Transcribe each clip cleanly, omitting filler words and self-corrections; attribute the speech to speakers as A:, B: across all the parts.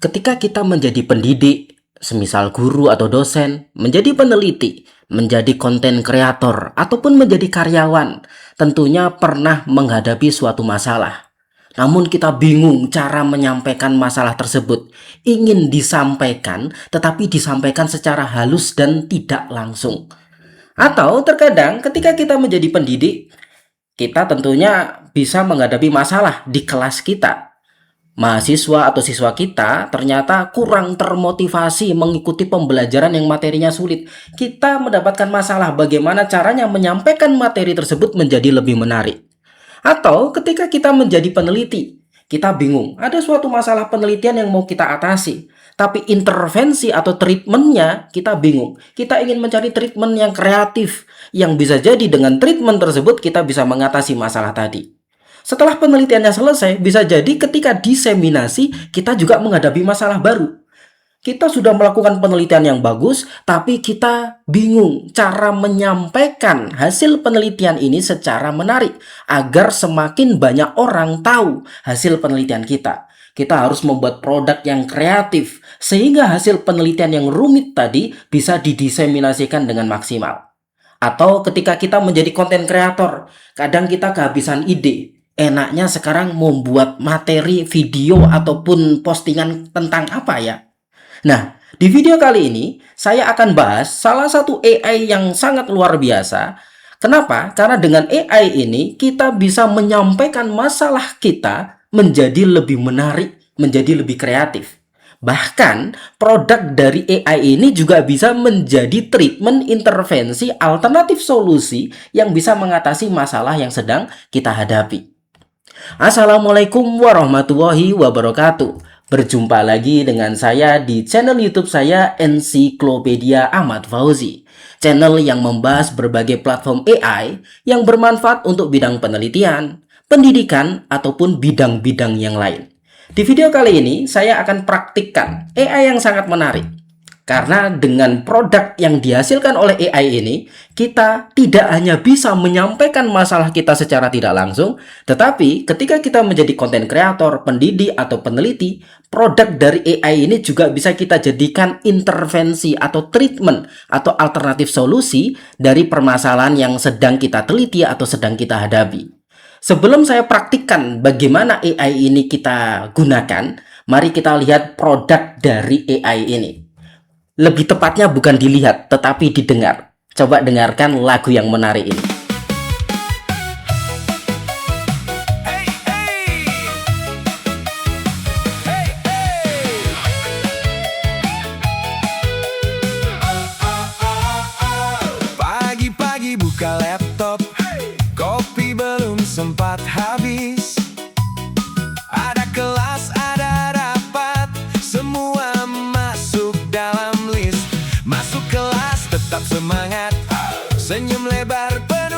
A: Ketika kita menjadi pendidik, semisal guru atau dosen, menjadi peneliti, menjadi konten kreator, ataupun menjadi karyawan, tentunya pernah menghadapi suatu masalah. Namun kita bingung cara menyampaikan masalah tersebut. Ingin disampaikan, tetapi disampaikan secara halus dan tidak langsung. Atau terkadang ketika kita menjadi pendidik, kita tentunya bisa menghadapi masalah di kelas kita. Mahasiswa atau siswa kita ternyata kurang termotivasi mengikuti pembelajaran yang materinya sulit. Kita mendapatkan masalah bagaimana caranya menyampaikan materi tersebut menjadi lebih menarik. Atau ketika kita menjadi peneliti, kita bingung, ada suatu masalah penelitian yang mau kita atasi, tapi intervensi atau treatmentnya kita bingung. Kita ingin mencari treatment yang kreatif, yang bisa jadi dengan treatment tersebut kita bisa mengatasi masalah tadi. Setelah penelitiannya selesai, bisa jadi ketika diseminasi, kita juga menghadapi masalah baru. Kita sudah melakukan penelitian yang bagus, tapi kita bingung cara menyampaikan hasil penelitian ini secara menarik agar semakin banyak orang tahu hasil penelitian kita. Kita harus membuat produk yang kreatif sehingga hasil penelitian yang rumit tadi bisa didiseminasikan dengan maksimal. Atau ketika kita menjadi konten kreator, kadang kita kehabisan ide. Enaknya sekarang membuat materi, video, ataupun postingan tentang apa ya? Nah, di video kali ini saya akan bahas salah satu AI yang sangat luar biasa. Kenapa? Karena dengan AI ini kita bisa menyampaikan masalah kita menjadi lebih menarik, menjadi lebih kreatif. Bahkan produk dari AI ini juga bisa menjadi treatment intervensi alternatif solusi yang bisa mengatasi masalah yang sedang kita hadapi. Assalamualaikum warahmatullahi wabarakatuh. Berjumpa lagi dengan saya di channel YouTube saya Ensiklopedia Ahmad Fauzi. Channel yang membahas berbagai platform AI yang bermanfaat untuk bidang penelitian, pendidikan, ataupun bidang-bidang yang lain. Di video kali ini saya akan praktikkan AI yang sangat menarik. Karena dengan produk yang dihasilkan oleh AI ini, kita tidak hanya bisa menyampaikan masalah kita secara tidak langsung, tetapi ketika kita menjadi konten kreator, pendidik, atau peneliti, produk dari AI ini juga bisa kita jadikan intervensi atau treatment atau alternatif solusi dari permasalahan yang sedang kita teliti atau sedang kita hadapi. Sebelum saya praktikkan bagaimana AI ini kita gunakan, mari kita lihat produk dari AI ini. Lebih tepatnya bukan dilihat, tetapi didengar. Coba dengarkan lagu yang menarik ini.
B: Pagi-pagi buka laptop, kopi belum sempat habis. Ada kelas, ada rapat, semua masuk dalam list. Masuk kelas tetap semangat, senyum lebar penuh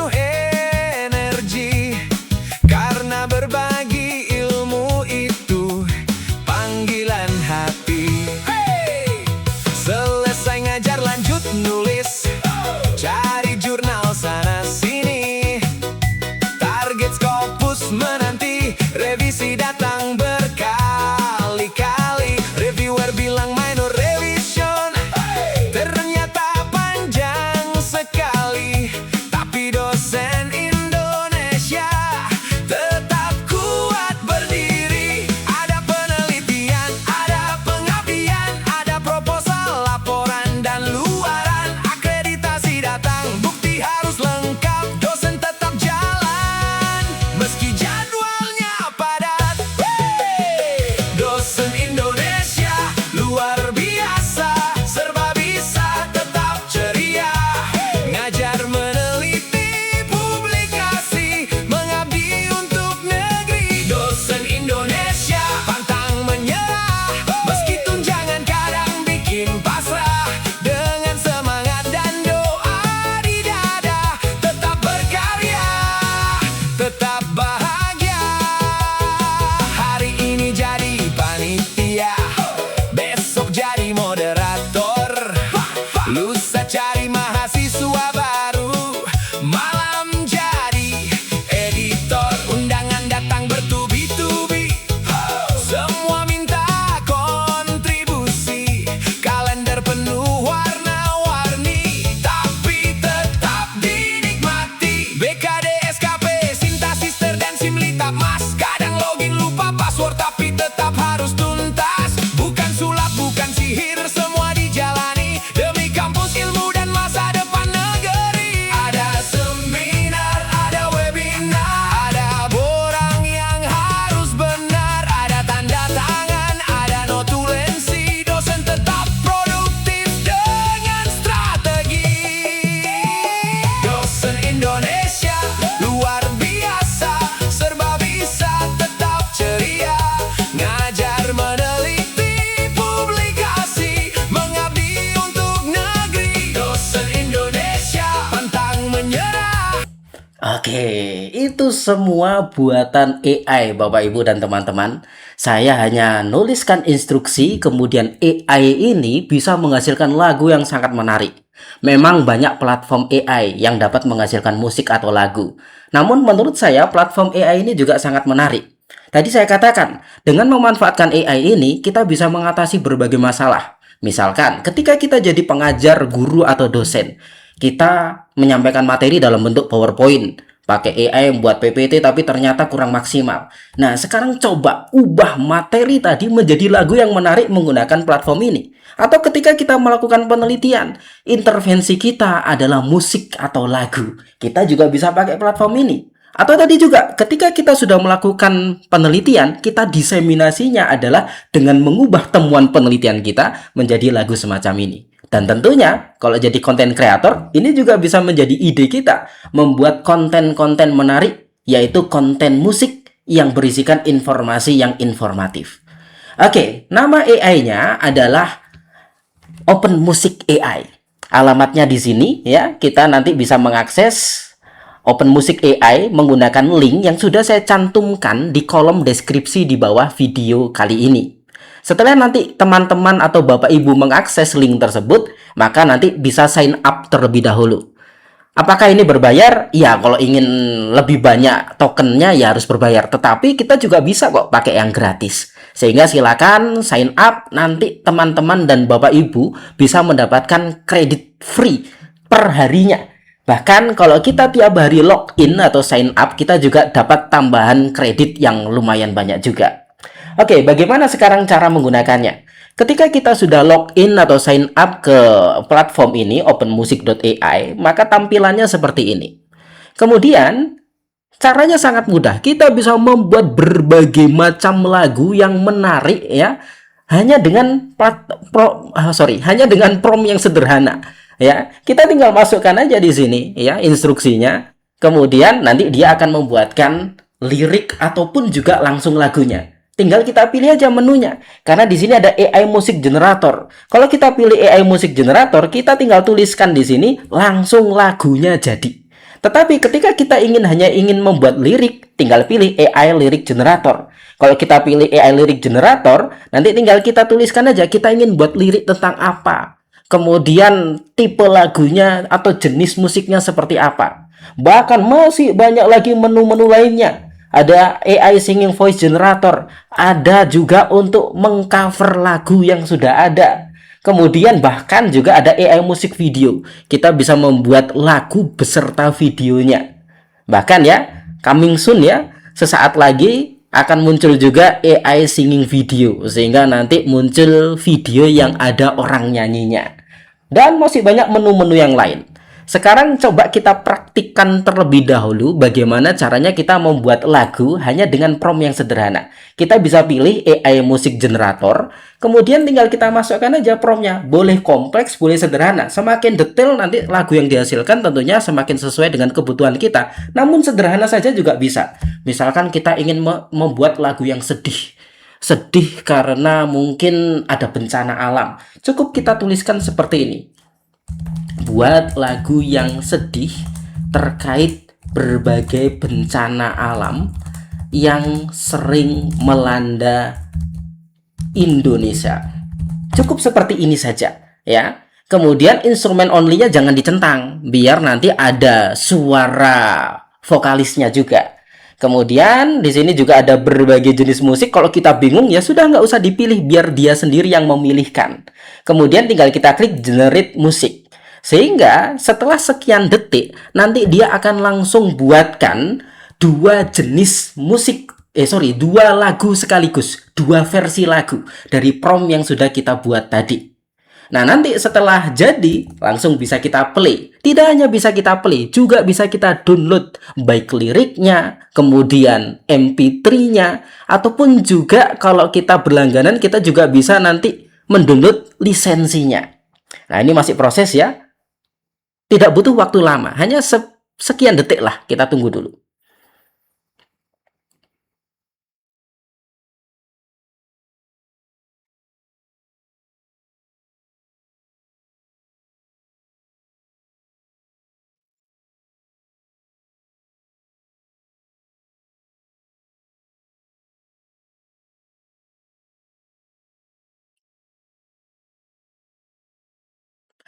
A: Oke, itu semua buatan AI, Bapak Ibu dan teman-teman. Saya hanya nuliskan instruksi, kemudian AI ini bisa menghasilkan lagu yang sangat menarik. Memang banyak platform AI yang dapat menghasilkan musik atau lagu. Namun menurut saya platform AI ini juga sangat menarik. Tadi saya katakan, dengan memanfaatkan AI ini, kita bisa mengatasi berbagai masalah. Misalkan, ketika kita jadi pengajar, guru, atau dosen, kita menyampaikan materi dalam bentuk PowerPoint, pakai AI membuat PPT tapi ternyata kurang maksimal. Nah, sekarang coba ubah materi tadi menjadi lagu yang menarik menggunakan platform ini. Atau ketika kita melakukan penelitian, intervensi kita adalah musik atau lagu. Kita juga bisa pakai platform ini. Atau tadi juga, ketika kita sudah melakukan penelitian, kita diseminasinya adalah dengan mengubah temuan penelitian kita menjadi lagu semacam ini. Dan tentunya, kalau jadi konten kreator, ini juga bisa menjadi ide kita membuat konten-konten menarik, yaitu konten musik yang berisikan informasi yang informatif. Oke, nama AI-nya adalah Open Music AI. Alamatnya di sini ya, kita nanti bisa mengakses Open Music AI menggunakan link yang sudah saya cantumkan di kolom deskripsi di bawah video kali ini. Setelah nanti teman-teman atau Bapak Ibu mengakses link tersebut, maka nanti bisa sign up terlebih dahulu. Apakah ini berbayar? Ya, kalau ingin lebih banyak tokennya ya harus berbayar. Tetapi kita juga bisa kok pakai yang gratis. Sehingga silakan sign up, nanti teman-teman dan Bapak Ibu bisa mendapatkan kredit free per harinya. Bahkan kalau kita tiap hari login atau sign up, kita juga dapat tambahan kredit yang lumayan banyak juga. Oke, bagaimana sekarang cara menggunakannya? Ketika kita sudah login atau sign up ke platform ini, openmusic.ai, maka tampilannya seperti ini. Kemudian, caranya sangat mudah. Kita bisa membuat berbagai macam lagu yang menarik ya, hanya dengan hanya dengan prompt yang sederhana. Ya, kita tinggal masukkan aja di sini ya instruksinya. Kemudian nanti dia akan membuatkan lirik ataupun juga langsung lagunya. Tinggal kita pilih aja menunya. Karena di sini ada AI Music Generator. Kalau kita pilih AI Music Generator, kita tinggal tuliskan di sini, langsung lagunya jadi. Tetapi ketika kita hanya ingin membuat lirik, tinggal pilih AI Lyric Generator. Kalau kita pilih AI Lyric Generator, nanti tinggal kita tuliskan aja kita ingin buat lirik tentang apa. Kemudian tipe lagunya atau jenis musiknya seperti apa. Bahkan masih banyak lagi menu-menu lainnya. Ada AI Singing Voice Generator, ada juga untuk mengcover lagu yang sudah ada. Kemudian bahkan juga ada AI musik video. Kita bisa membuat lagu beserta videonya. Bahkan ya, coming soon ya, sesaat lagi akan muncul juga AI singing video. Sehingga nanti muncul video yang ada orang nyanyinya. Dan masih banyak menu-menu yang lain. Sekarang coba kita praktikkan terlebih dahulu bagaimana caranya kita membuat lagu hanya dengan prompt yang sederhana. Kita bisa pilih AI Music Generator, kemudian tinggal kita masukkan aja promptnya. Boleh kompleks, boleh sederhana. Semakin detail nanti lagu yang dihasilkan tentunya semakin sesuai dengan kebutuhan kita. Namun sederhana saja juga bisa. Misalkan kita ingin membuat lagu yang sedih. Sedih karena mungkin ada bencana alam. Cukup kita tuliskan seperti ini. Buat lagu yang sedih terkait berbagai bencana alam yang sering melanda Indonesia. Cukup seperti ini saja ya. Kemudian instrumen only-nya jangan dicentang biar nanti ada suara vokalisnya juga. Kemudian di sini juga ada berbagai jenis musik. Kalau kita bingung ya sudah nggak usah dipilih biar dia sendiri yang memilihkan. Kemudian tinggal kita klik generate musik. Sehingga setelah sekian detik nanti dia akan langsung buatkan dua lagu sekaligus, dua versi lagu dari prompt yang sudah kita buat tadi. Nah, nanti setelah jadi, langsung bisa kita play. Tidak hanya bisa kita play, juga bisa kita download baik liriknya, kemudian MP3-nya, ataupun juga kalau kita berlangganan, kita juga bisa nanti mendownload lisensinya. Nah, ini masih proses ya. Tidak butuh waktu lama, hanya sekian detik lah, kita tunggu dulu.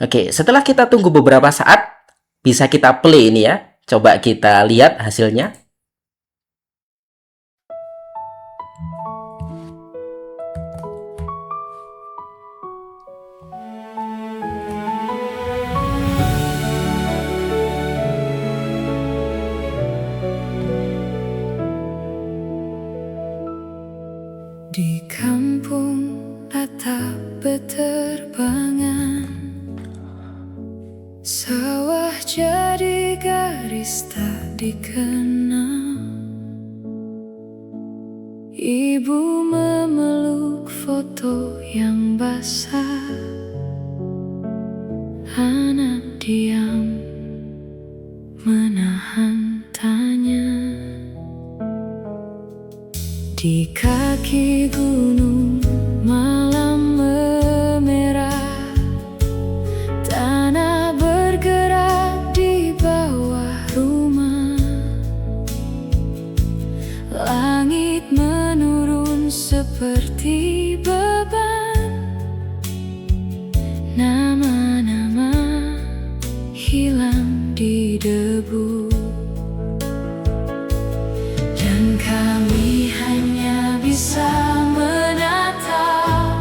A: Oke, setelah kita tunggu beberapa saat, bisa kita play ini ya. Coba kita lihat hasilnya.
C: Di kampung atap beterbangan, sawah jadi garis tak dikenal. Ibu memeluk foto yang basah, anak diam menahan tanya. Di kaki gunung malam memerah, tanah bergerak di bawah rumah. Langit menurun seperti beban, nama-nama hilang di debu. Dan kami hanya bisa menatap,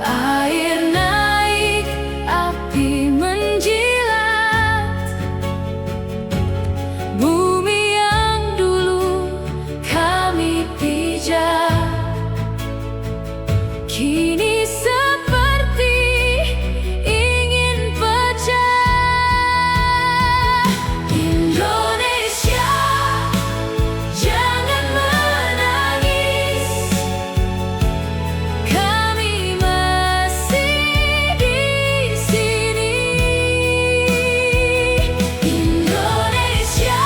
C: air naik, api menjilat, bumi yang dulu kami pijak, kini seperti ingin pecah. Indonesia, jangan menangis, kami masih di sini. Indonesia.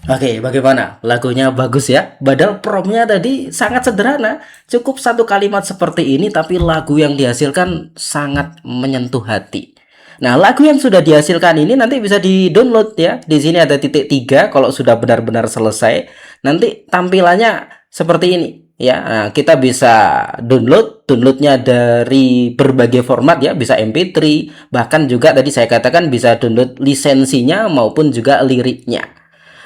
A: Oke, bagaimana? Lagunya bagus ya? Padahal promnya tadi sangat sederhana. Cukup satu kalimat seperti ini, tapi lagu yang dihasilkan sangat menyentuh hati. Nah, lagu yang sudah dihasilkan ini nanti bisa di-download ya. Di sini ada titik 3 kalau sudah benar-benar selesai. Nanti tampilannya seperti ini ya. Nah, kita bisa downloadnya dari berbagai format ya, bisa MP3, bahkan juga tadi saya katakan bisa download lisensinya maupun juga liriknya.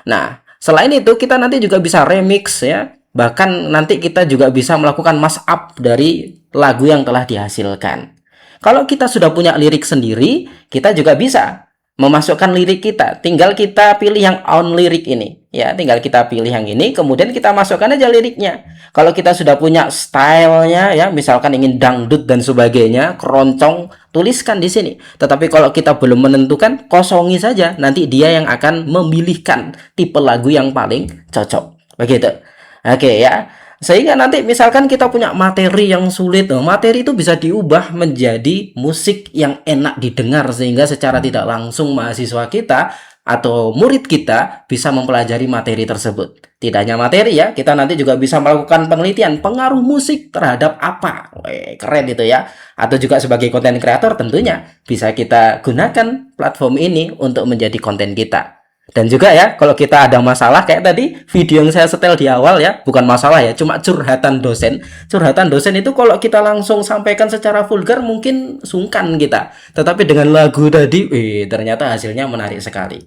A: Nah, selain itu kita nanti juga bisa remix ya. Bahkan nanti kita juga bisa melakukan mashup dari lagu yang telah dihasilkan. Kalau kita sudah punya lirik sendiri, kita juga bisa memasukkan lirik kita. Tinggal kita pilih yang on lirik ini. Ya, tinggal kita pilih yang ini, kemudian kita masukkan aja liriknya. Kalau kita sudah punya stylenya ya, misalkan ingin dangdut dan sebagainya, keroncong, tuliskan di sini. Tetapi kalau kita belum menentukan, kosongi saja. Nanti dia yang akan memilihkan tipe lagu yang paling cocok. Begitu. Oke ya. Sehingga nanti misalkan kita punya materi yang sulit, materi itu bisa diubah menjadi musik yang enak didengar sehingga secara tidak langsung mahasiswa kita atau murid kita bisa mempelajari materi tersebut. Tidak hanya materi ya, kita nanti juga bisa melakukan penelitian pengaruh musik terhadap apa. Keren itu ya. Atau juga sebagai konten kreator tentunya bisa kita gunakan platform ini untuk menjadi konten kita. Dan juga ya, kalau kita ada masalah kayak tadi video yang saya setel di awal ya, bukan masalah ya, cuma curhatan dosen. Curhatan dosen itu kalau kita langsung sampaikan secara vulgar mungkin sungkan kita. Tetapi dengan lagu tadi, ternyata hasilnya menarik sekali.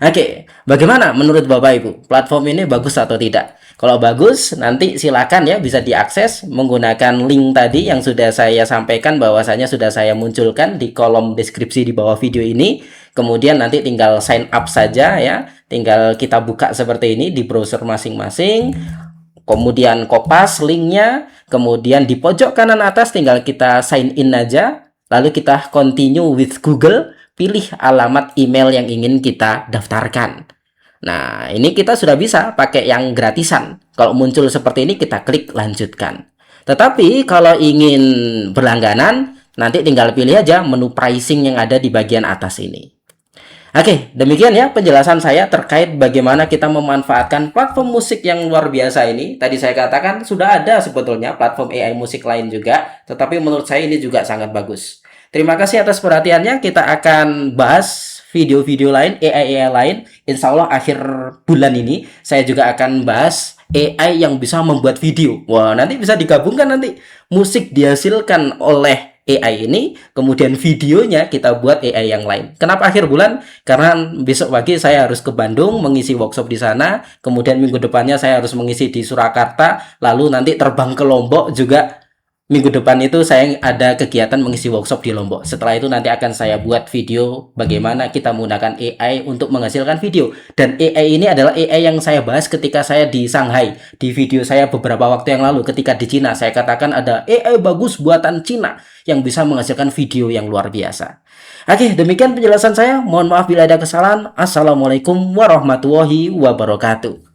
A: Oke, bagaimana menurut Bapak Ibu? Platform ini bagus atau tidak? Kalau bagus, nanti silakan ya bisa diakses menggunakan link tadi yang sudah saya sampaikan, bahwasanya sudah saya munculkan di kolom deskripsi di bawah video ini. Kemudian nanti tinggal sign up saja ya, tinggal kita buka seperti ini di browser masing-masing. Kemudian kopas linknya, kemudian di pojok kanan atas tinggal kita sign in aja. Lalu kita continue with Google, pilih alamat email yang ingin kita daftarkan. Nah, ini kita sudah bisa pakai yang gratisan. Kalau muncul seperti ini, kita klik lanjutkan. Tetapi kalau ingin berlangganan, nanti tinggal pilih aja menu pricing yang ada di bagian atas ini. Oke, demikian ya penjelasan saya terkait bagaimana kita memanfaatkan platform musik yang luar biasa ini. Tadi saya katakan sudah ada sebetulnya platform AI musik lain juga, tetapi menurut saya ini juga sangat bagus. Terima kasih atas perhatiannya. Kita akan bahas video-video lain, AI lain. Insya Allah akhir bulan ini saya juga akan bahas AI yang bisa membuat video. Wah, nanti bisa digabungkan nanti musik dihasilkan oleh AI ini, kemudian videonya kita buat AI yang lain. Kenapa akhir bulan? Karena besok pagi saya harus ke Bandung mengisi workshop di sana, kemudian minggu depannya saya harus mengisi di Surakarta, lalu nanti terbang ke Lombok juga. Minggu depan itu saya ada kegiatan mengisi workshop di Lombok. Setelah itu nanti akan saya buat video bagaimana kita menggunakan AI untuk menghasilkan video. Dan AI ini adalah AI yang saya bahas ketika saya di Shanghai. Di video saya beberapa waktu yang lalu ketika di Cina, saya katakan ada AI bagus buatan Cina yang bisa menghasilkan video yang luar biasa. Oke, demikian penjelasan saya. Mohon maaf bila ada kesalahan. Assalamualaikum warahmatullahi wabarakatuh.